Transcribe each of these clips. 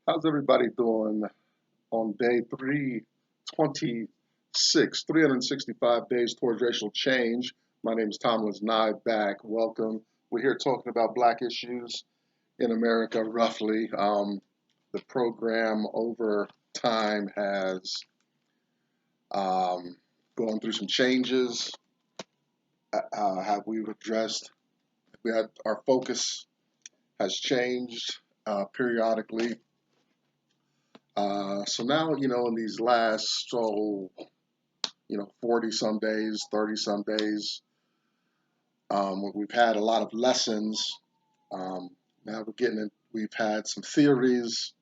How's everybody doing on day 326, 365 days towards racial change? My name is Thomas Nye back. Welcome. We're here talking about black issues in America roughly. The program over time has gone through some changes. Have we addressed? We had our focus has changed periodically. So now, in these last 40 some days, 30 some days. We've had a lot of lessons. Um, now we've had some theories,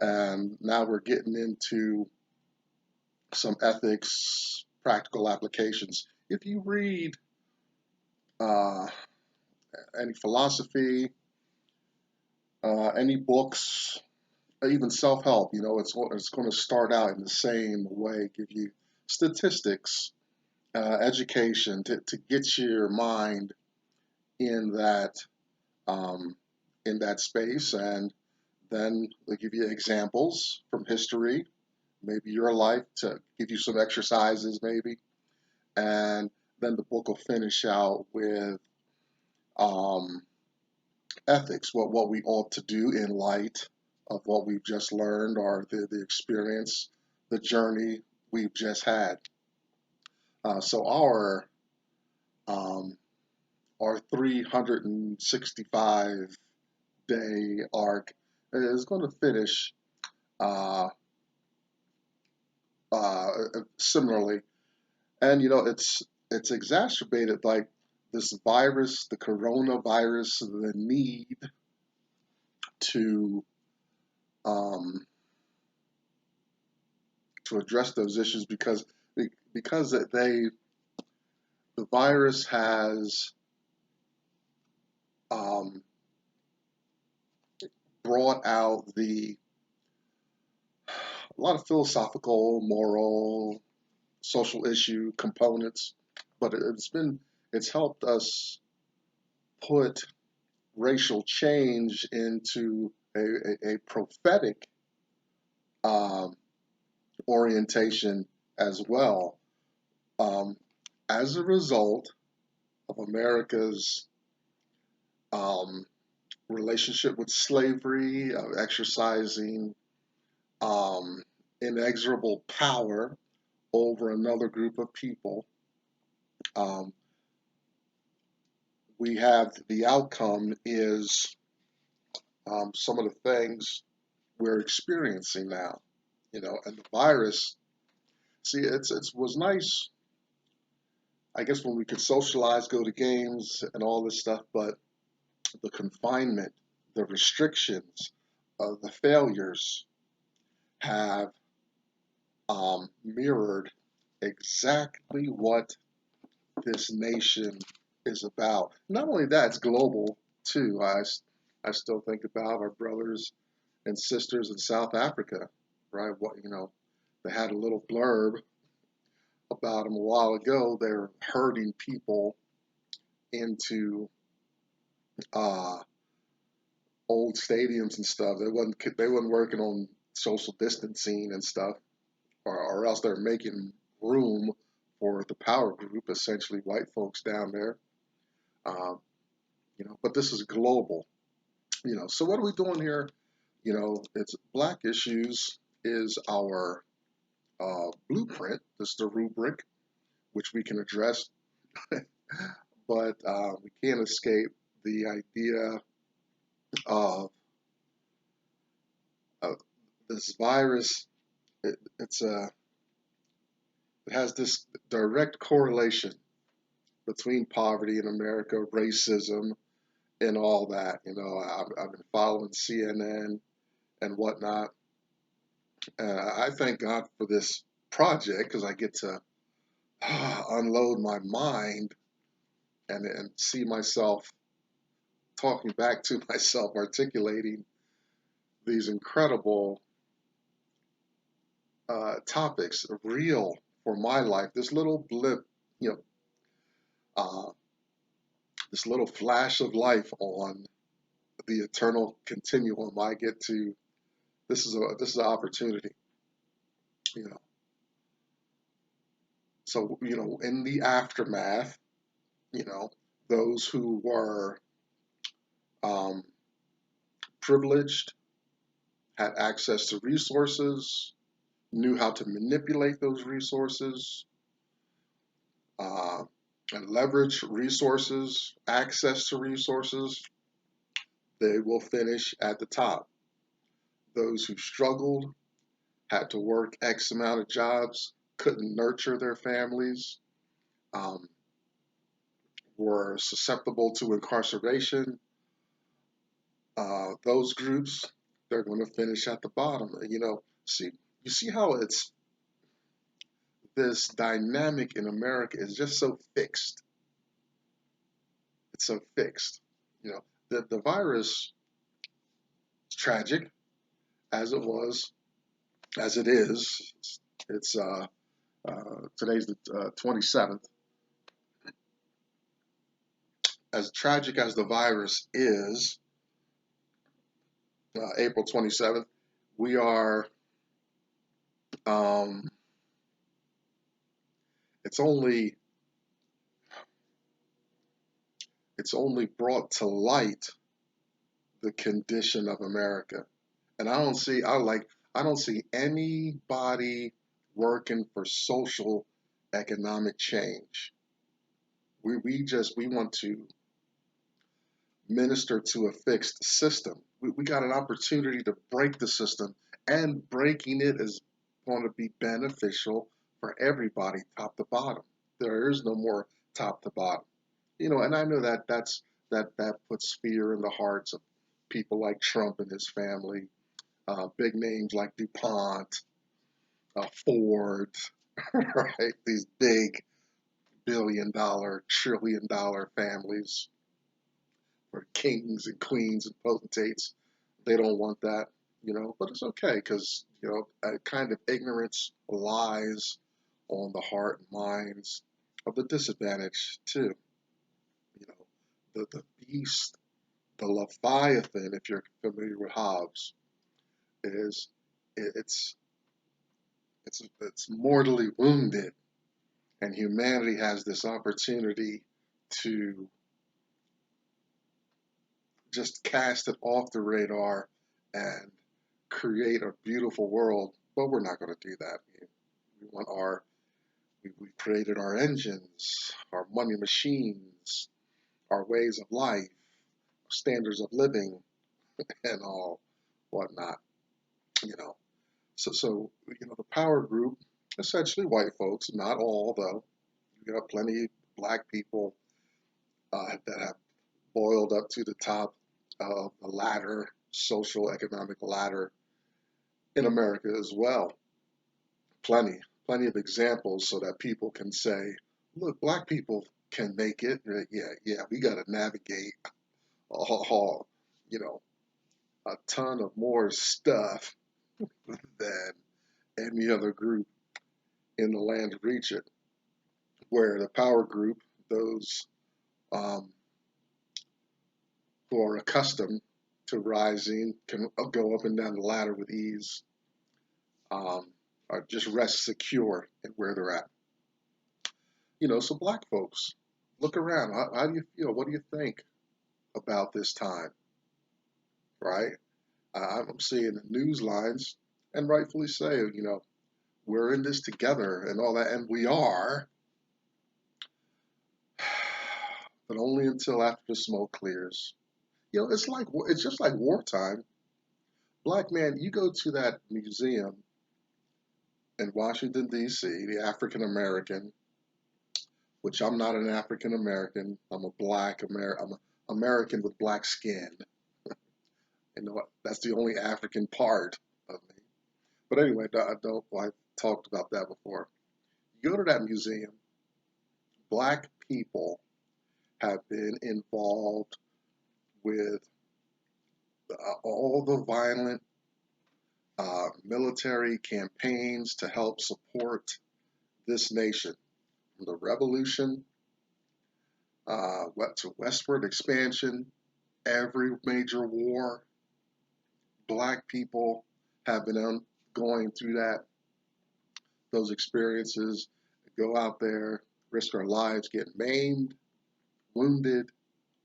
and now we're getting into some ethics, practical applications. If you read uh, any philosophy, any books, even self-help, it's going to start out in the same way, give you statistics, education to get your mind in that um, in that space, and then they'll give you examples from history, maybe your life, to give you some exercises, maybe, and then the book will finish out with um, ethics, what we ought to do in light of what we've just learned, or the experience, the journey we've just had. So um, our 365 day arc is going to finish uh, uh, similarly. And it's exacerbated like this virus, the coronavirus, the need to um, to address those issues because the virus has um, brought out a lot of philosophical, moral, social issue components, but it's helped us put racial change into a prophetic um, orientation as well. Um, as a result of America's um, relationship with slavery, exercising um, inexorable power over another group of people, um, we have the outcome is some of the things we're experiencing now. And the virus. See, it was nice, I guess, when we could socialize, go to games, and all this stuff, but the confinement, the restrictions, the failures have mirrored exactly what this nation is about. Not only that, it's global too. I still think about our brothers and sisters in South Africa, right? They had a little blurb about them a while ago. They're herding people into uh, old stadiums and stuff. They wasn't working on social distancing and stuff, or else they're making room for the power group, essentially white folks down there. Um, but this is global. So what are we doing here? It's black issues is our blueprint. This is the rubric which we can address, but we can't escape the idea of uh, this virus. It's it has this direct correlation between poverty in America, racism, and all that. I've been following CNN and whatnot. I thank God for this project because I get to unload my mind and see myself talking back to myself, articulating these incredible topics, real for my life. This little blip, you know, uh, this little flash of life on the eternal continuum I get to this is an opportunity, you know. So, in the aftermath, you know, those who were um, privileged, had access to resources, knew how to manipulate those resources, uh, and leverage resources, access to resources, they will finish at the top. Those who struggled, had to work X amount of jobs, couldn't nurture their families, um, were susceptible to incarceration, those groups, they're going to finish at the bottom. You see how it's this dynamic in America is just so fixed. It's so fixed. You know, the virus is tragic as it was, as it is. It's today's the 27th. As tragic as the virus is, April 27th, we are. Um, it's only brought to light the condition of America. And I don't see anybody working for social economic change. We want to minister to a fixed system. We got an opportunity to break the system, and breaking it is going to be beneficial for everybody, top to bottom. There is no more top to bottom. And I know that puts fear in the hearts of people like Trump and his family, big names like DuPont, Ford, right? These big billion-dollar, trillion-dollar families, or kings and queens and potentates. They don't want that, but it's okay because, a kind of ignorance lies on the heart and minds of the disadvantaged too. You know, the beast, the Leviathan, if you're familiar with Hobbes, is it's it's mortally wounded, and humanity has this opportunity to just cast it off the radar and create a beautiful world. But we're not going to do that. We want we created our engines, our money machines, our ways of life, standards of living, and all whatnot. You know, the power group, essentially white folks, not all though. You got plenty of black people that have boiled up to the top of the ladder, social economic ladder in America as well. Plenty of examples so that people can say, look, black people can make it. Yeah, we got to navigate all, you know, a ton of more stuff than any other group in the land to reach it. Where the power group, those um, who are accustomed to rising, can go up and down the ladder with ease, or just rest secure in where they're at. So black folks, look around. How do you feel? What do you think about this time? Right? I'm seeing the news lines, and rightfully so. We're in this together and all that, and we are, but only until after the smoke clears. It's just like wartime. Black man, you go to that museum in Washington D.C., the African American, which I'm not an African American. I'm a I'm an American with black skin. That's the only African part of me. But anyway, I don't. Well, I've talked about that before. You go to that museum. Black people have been involved with all the violent military campaigns to help support this nation, from the revolution to westward expansion, every major war. Black people have been going through those experiences, go out there, risk our lives, get maimed, wounded,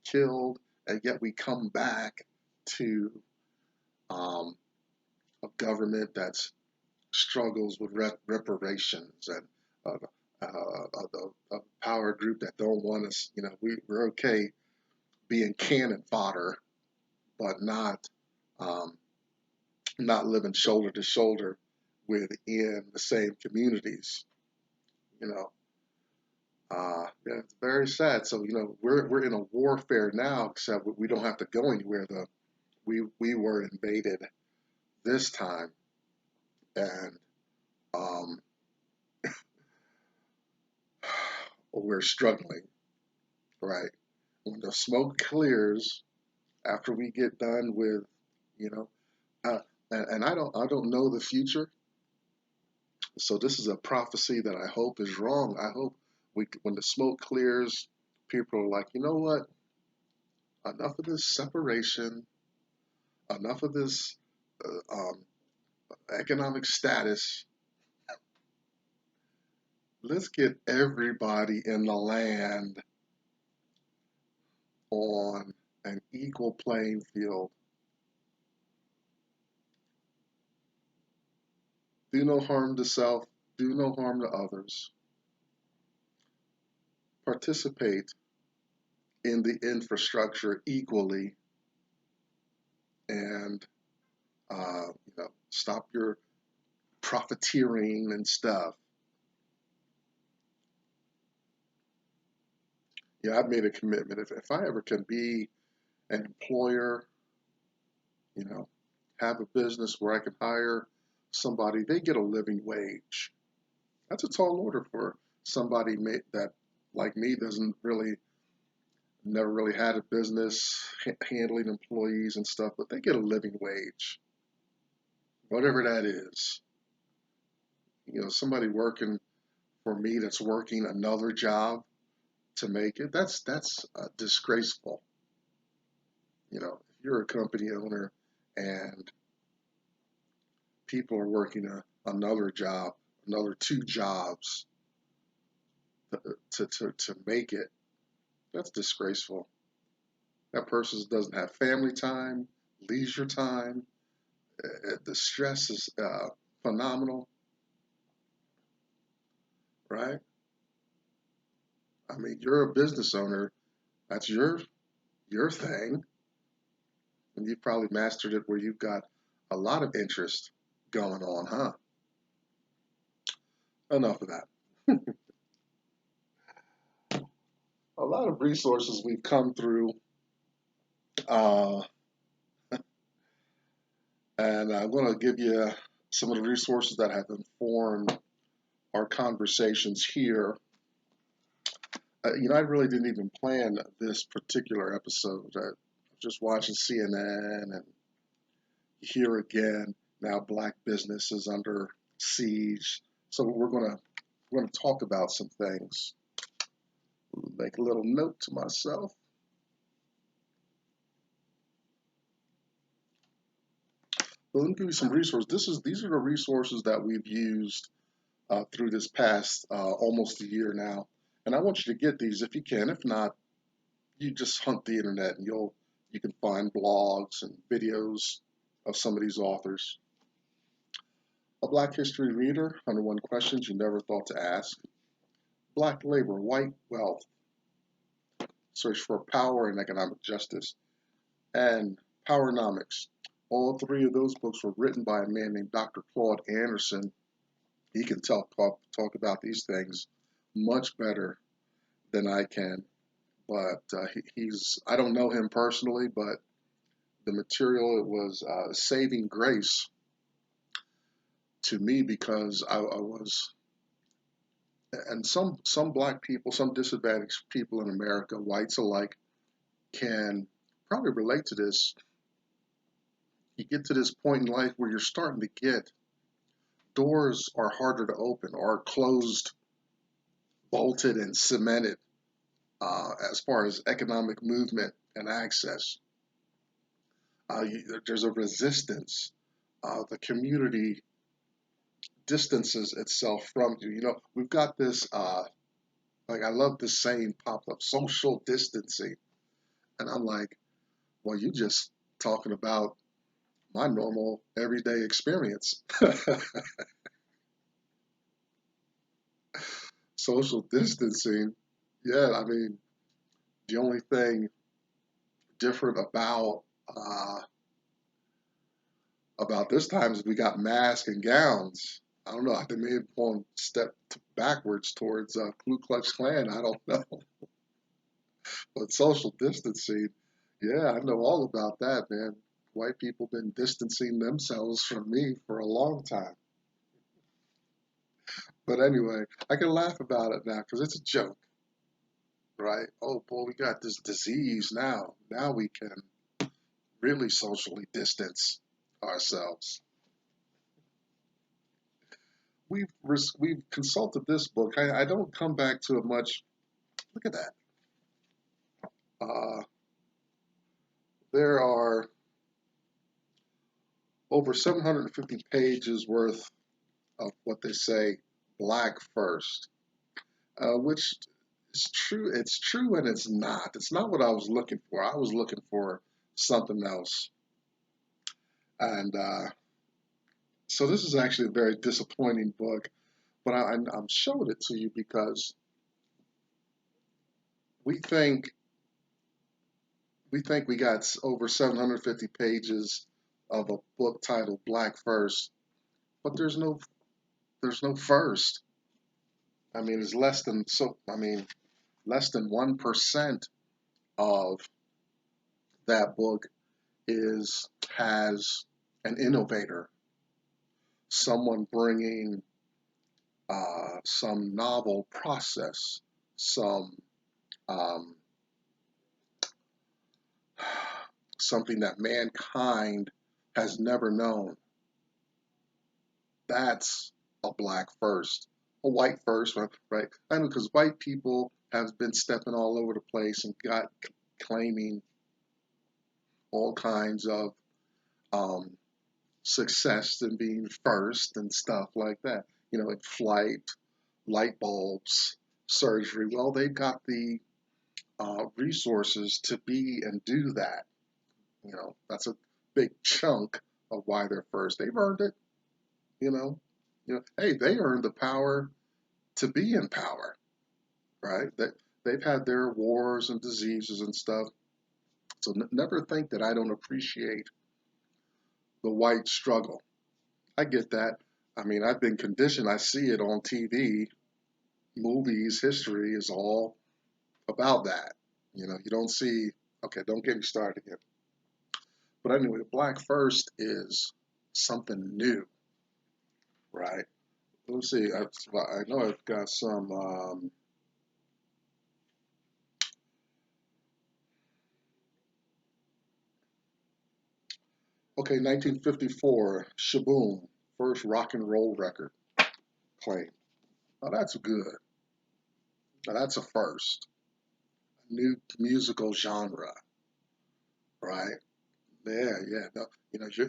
killed, and yet we come back to um, a government that struggles with reparations and a power group that don't want us. We're okay being cannon fodder, but um, not living shoulder to shoulder within the same communities. You know, yeah, it's very sad. So we're in a warfare now, except we don't have to go anywhere. We were invaded this time, and um, we're struggling. Right when the smoke clears after we get done with, you know, uh, and I don't know the future. So this is a prophecy that I hope is wrong. I hope when the smoke clears, people are like, you know what? Enough of this separation. Enough of this economic status. Let's get everybody in the land on an equal playing field. Do no harm to self. Do no harm to others. Participate in the infrastructure equally, and stop your profiteering and stuff. Yeah, I've made a commitment. If I ever can be an employer, you know, have a business where I can hire somebody, they get a living wage. That's a tall order for somebody that, like me, doesn't really, never really had a business handling employees and stuff, but they get a living wage, whatever that is. Somebody working for me that's working another job to make it, that's disgraceful. If you're a company owner and people are working another job, another two jobs to make it, that's disgraceful. That person doesn't have family time, leisure time. The stress is phenomenal, right? I mean, you're a business owner. That's your thing, and you've probably mastered it where you've got a lot of interest going on, huh? Enough of that. A lot of resources we've come through, uh, and I'm going to give you some of the resources that have informed our conversations here. I really didn't even plan this particular episode. I was just watching CNN, and here again, now black business is under siege. So we're gonna talk about some things. Make a little note to myself. But let me give you some resources. These are the resources that we've used through this past almost a year now, and I want you to get these if you can. If not, you just hunt the internet and you can find blogs and videos of some of these authors. A Black History Reader, 101 Questions You Never Thought to Ask. Black Labor, White Wealth, Search for Power and Economic Justice, and Powernomics. All three of those books were written by a man named Dr. Claude Anderson. He can talk about these things much better than I can. But he's I don't know him personally, but the material, it was saving grace to me because I was, and some black people, some disadvantaged people in America, whites alike, can probably relate to this. You get to this point in life where you're starting to get doors are harder to open, or closed, bolted, and cemented as far as economic movement and access. There's a resistance the community distances itself from you. We've got this, like, I love this saying popped up, social distancing. And I'm like, well, you just talking about my normal everyday experience. Social distancing. Yeah, I mean, the only thing different about this time is we got masks and gowns. I don't know. They may have gone step backwards towards Ku Klux Klan. I don't know. But social distancing, yeah, I know all about that, man. White people been distancing themselves from me for a long time. But anyway, I can laugh about it now because it's a joke, right? Oh boy, we got this disease now. Now we can really socially distance ourselves. We've consulted this book. I don't come back to it much. Look at that. Uh, there are over 750 pages worth of what they say black first, which is true. It's true and it's not. It's not what I was looking for. I was looking for something else. And so this is actually a very disappointing book, but I'm showing it to you because we think we got over 750 pages of a book titled Black First, but there's no first. I mean, it's less than so. I mean, less than 1% of that book is has an innovator, someone bringing some novel process, some um, something that mankind has never known. That's a black first, a white first, right? I know because white people have been stepping all over the place and got claiming all kinds of um, success and being first and stuff like that. Like flight, light bulbs, surgery. Well, they've got the resources to be and do that. That's a big chunk of why they're first. They've earned it. You know, hey, they earned the power to be in power, right? That they've had their wars and diseases and stuff. So never think that I don't appreciate the white struggle. I get that. I mean, I've been conditioned. I see it on TV, movies, history is all about that. You don't see. Okay, don't get me started again. But anyway, Black First is something new, right? Let's see. I know I've got some. Okay, 1954, Shaboom, first rock and roll record claim. Now that's good. Now that's a first. A new musical genre, right? Yeah, yeah. No,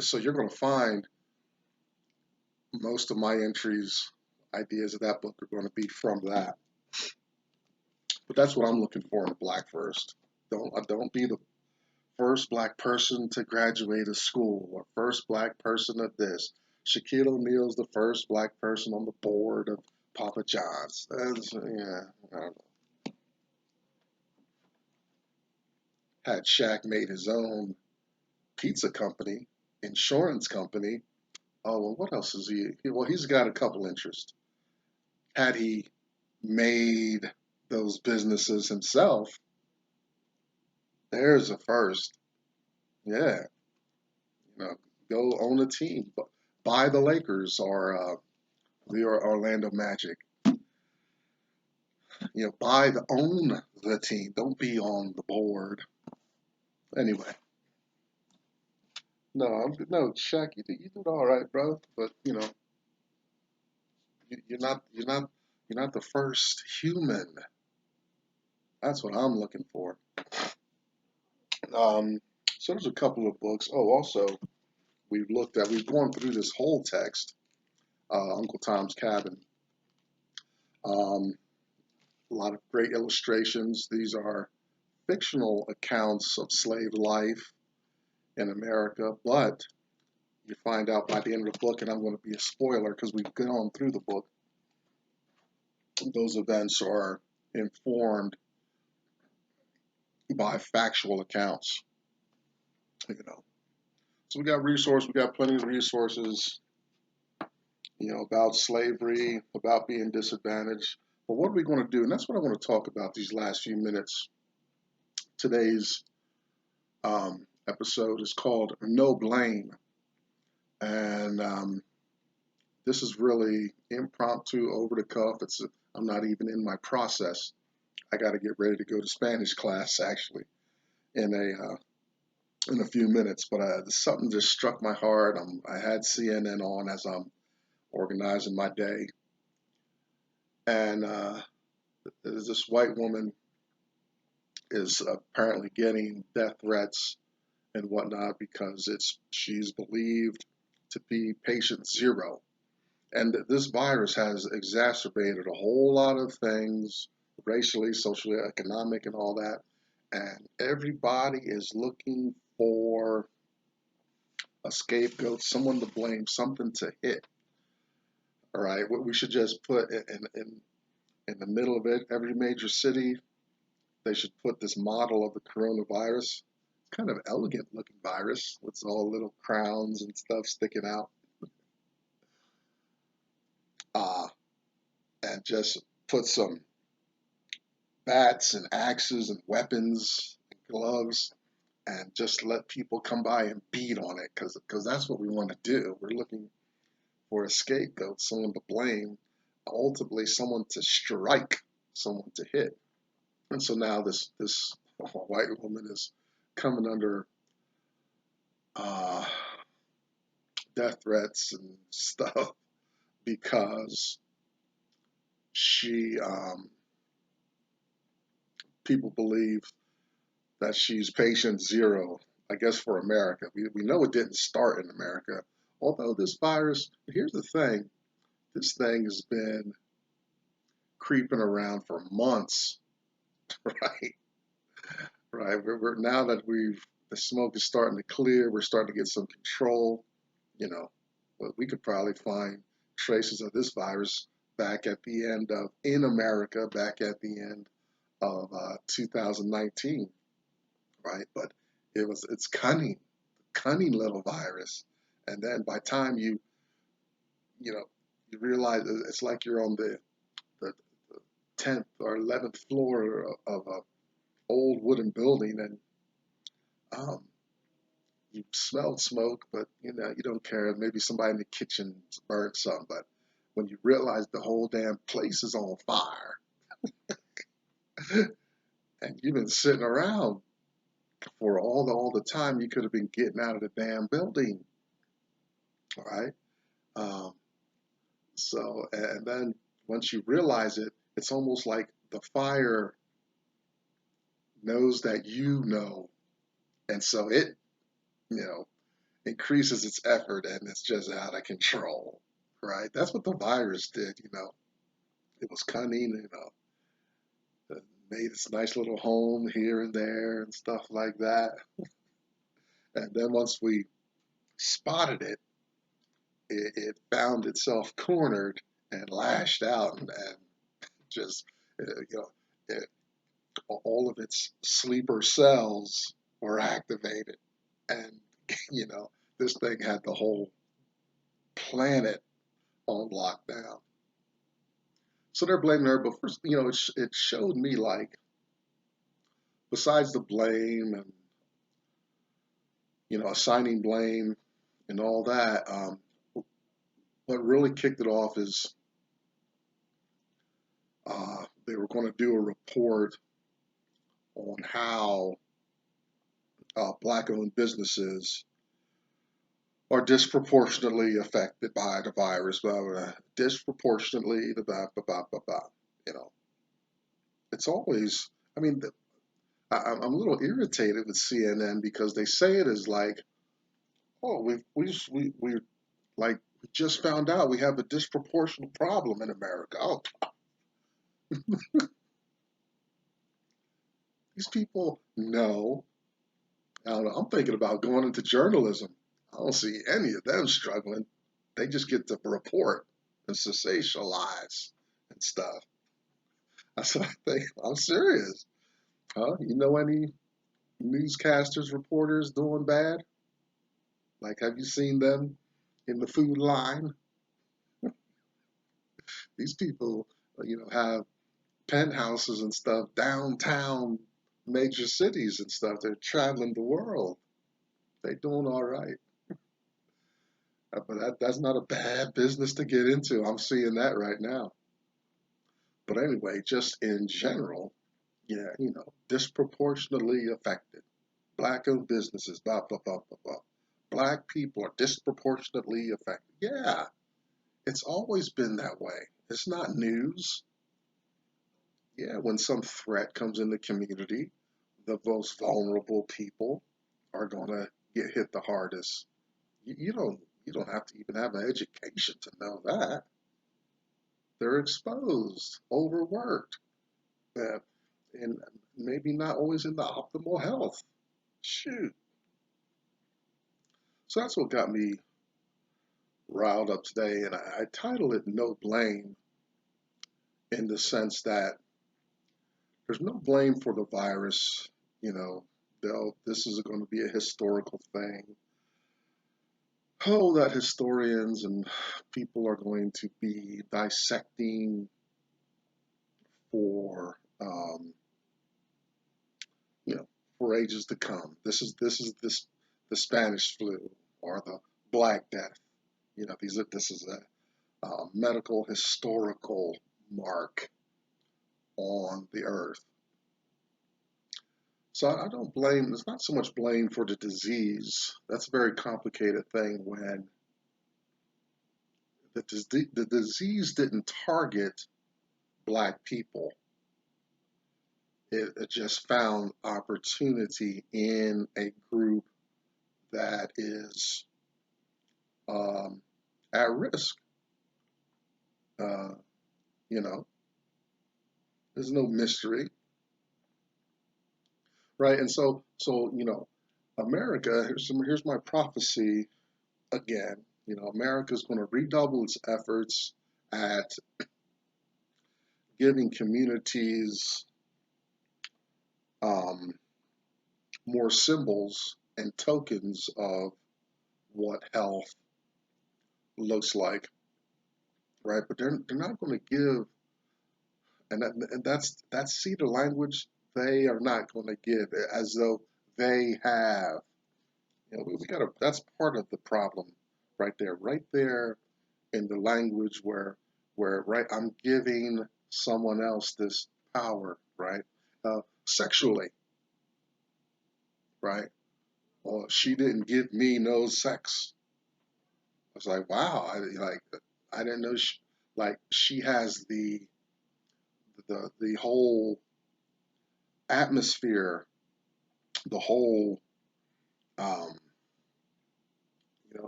so you're going to find most of my entries, ideas of that book are going to be from that. But that's what I'm looking for in a black first. Don't be the first black person to graduate a school or first black person of this. Shaquille O'Neal's the first black person on the board of Papa John's. Yeah, I don't know. Had Shaq made his own pizza company, insurance company. Oh, well, what else is he? Well, he's got a couple interests. Had he made those businesses himself, there's a first. Yeah, you know, go own a team, buy the Lakers or the Orlando Magic. Own the team. Don't be on the board. Anyway, no, Shaq, you did all right, bro. But you're not the first human. That's what I'm looking for. Um, so there's a couple of books. Oh, also we've gone through this whole text, Uncle Tom's Cabin. Um, a lot of great illustrations. These are fictional accounts of slave life in America, but you find out by the end of the book, and I'm going to be a spoiler because we've gone through the book, those events are informed by factual accounts, you know. So we got plenty of resources, about slavery, about being disadvantaged. But what are we going to do? And that's what I want to talk about these last few minutes. Today's episode is called No Blame. And this is really impromptu, over the cuff. I'm not even in my process. I got to get ready to go to Spanish class actually in a few minutes. But something just struck my heart. I had CNN on as I'm organizing my day, and this white woman is apparently getting death threats and whatnot because she's believed to be patient zero. And this virus has exacerbated a whole lot of things, racially, socially, economic, and all that. And everybody is looking for a scapegoat, someone to blame, something to hit. All right, what we should just put in the middle of it, every major city, they should put this model of the coronavirus. Kind of elegant looking virus with all little crowns and stuff sticking out. Uh, and just put some bats and axes and weapons and gloves and just let people come by and beat on it because that's what we want to do. We're looking for a scapegoat, someone to blame, ultimately someone to strike, someone to hit. And so now this white woman is coming under uh, death threats and stuff because she people believe that she's patient zero, I guess, for America. We know it didn't start in America. Although this virus, here's the thing, this thing has been creeping around for months, right? Right. Now that the smoke is starting to clear, we're starting to get some control, but we could probably find traces of this virus back at the end of, in America, back at the end of 2019, right? But it's cunning little virus. And then by the time you know, you realize it's like you're on the 10th or 11th floor of a old wooden building, and um, you smelled smoke, but you don't care. Maybe somebody in the kitchen burned something, but when you realize the whole damn place is on fire, and you've been sitting around for all the time you could have been getting out of the damn building, all right? Um, and then once you realize it, it's almost like the fire knows that you know, and so it, you know, increases its effort, and it's just out of control, right? That's what the virus did. It was cunning, made its nice little home here and there and stuff like that. And then once we spotted it found itself cornered and lashed out, and just, you know, it, all of its sleeper cells were activated. And, you know, this thing had the whole planet on lockdown. So they're blaming her. But first, it showed me, like, besides the blame and, assigning blame and all that, what really kicked it off is they were going to do a report on how black-owned businesses are disproportionately affected by the virus. Blah, blah, blah. Disproportionately, the blah, blah, blah, blah, blah. You know, it's always. I mean, I'm a little irritated with CNN because they say it as like, Oh, we like we just found out we have a disproportionate problem in America. Oh, these people know. I don't know. I'm thinking about going into journalism. I don't see any of them struggling. They just get to report and sensationalize and stuff. That's what I think. I'm serious. Huh? You know any newscasters, reporters doing bad? Like, have you seen them in the food line? These people, have penthouses and stuff downtown major cities and stuff. They're traveling the world. They doing all right. But that's not a bad business to get into. I'm seeing that right now. But anyway, just in general, yeah, disproportionately affected. Black owned businesses, blah, blah, blah, blah, blah. Black people are disproportionately affected. Yeah, it's always been that way. It's not news. Yeah, when some threat comes in the community, the most vulnerable people are going to get hit the hardest. You don't have to even have an education to know that. They're exposed, overworked, uh, and maybe not always in the optimal health. Shoot. So that's what got me riled up today, and I titled it "No Blame" in the sense that there's no blame for the virus. You know, this is going to be a historical thing. Oh, that historians and people are going to be dissecting for you know for ages to come. This the Spanish flu or the Black Death. This is a medical historical mark on the earth. So I don't blame. It's not so much blame for the disease. That's a very complicated thing when the disease didn't target black people. It just found opportunity in a group that is um, at risk. Uh, you know, there's no mystery, right? And so America. Here's my prophecy again. America is going to redouble its efforts at giving communities um, more symbols and tokens of what health looks like, right? But they're not going to give, and that's see the language they are not going to give as though they have. We got to. That's part of the problem, right there in the language where right I'm giving someone else this power, right? Sexually, right? Well, she didn't give me no sex. I was like, wow, I didn't know she has the whole atmosphere, the whole um,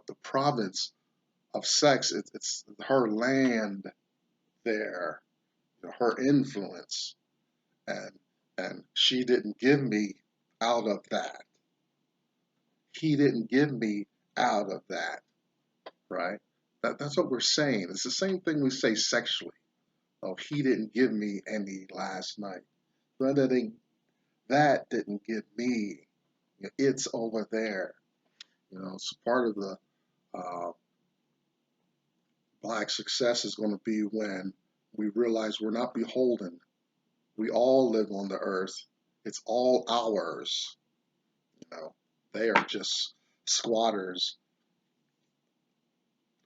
the province of sex. It's her land there, her influence, and and she didn't give me out of that. He didn't give me out of that, right? That's what we're saying. It's the same thing we say sexually. Oh, he didn't give me any last night. Brother, that didn't give me. It's over there. It's part of the uh, black success is going to be when we realize we're not beholden. We all live on the earth. It's all ours. You know, they are just squatters.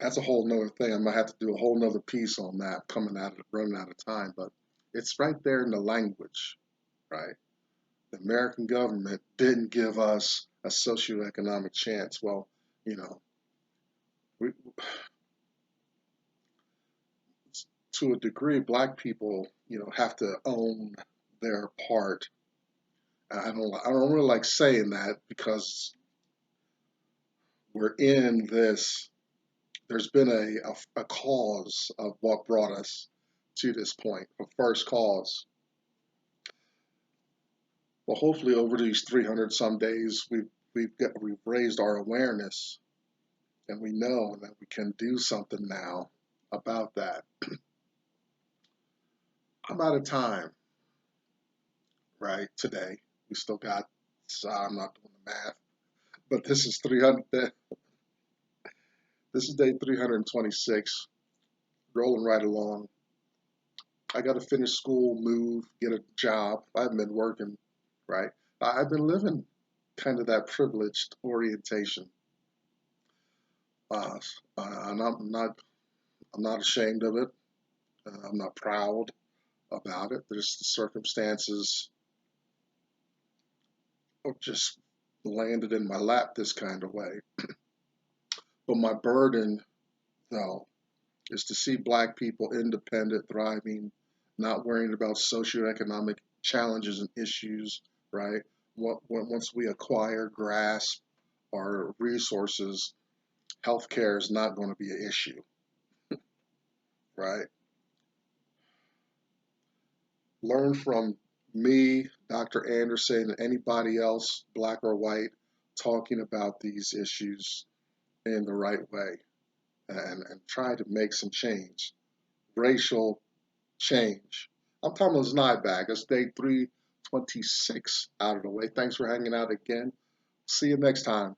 That's a whole nother thing. I'm gonna have to do a whole nother piece on that. Running out of time, but it's right there in the language, right? The American government didn't give us a socioeconomic chance. Well, you know, we, to a degree, black people, have to own their part. I don't really like saying that because we're in this, there's been a cause of what brought us to this point, a first cause. Well, hopefully over these 300 some days, we've raised our awareness, and we know that we can do something now about that. I'm out of time, right? Today, we still got. So I'm not doing the math, but this is 300. This is day 326, rolling right along. I got to finish school, move, get a job. I haven't been working, right? I've been living kind of that privileged orientation, uh, and I'm not ashamed of it. I'm not proud about it. There's the circumstances of just landed in my lap this kind of way. But my burden, though, is to see Black people independent, thriving, not worrying about socioeconomic challenges and issues, right? Once we acquire, grasp our resources, healthcare is not going to be an issue, right? Learn from me, Dr. Anderson, and anybody else, Black or white, talking about these issues in the right way, and try to make some change. Racial change. I'm Thomas Nyback. It's day 326 out of the way. Thanks for hanging out again. See you next time.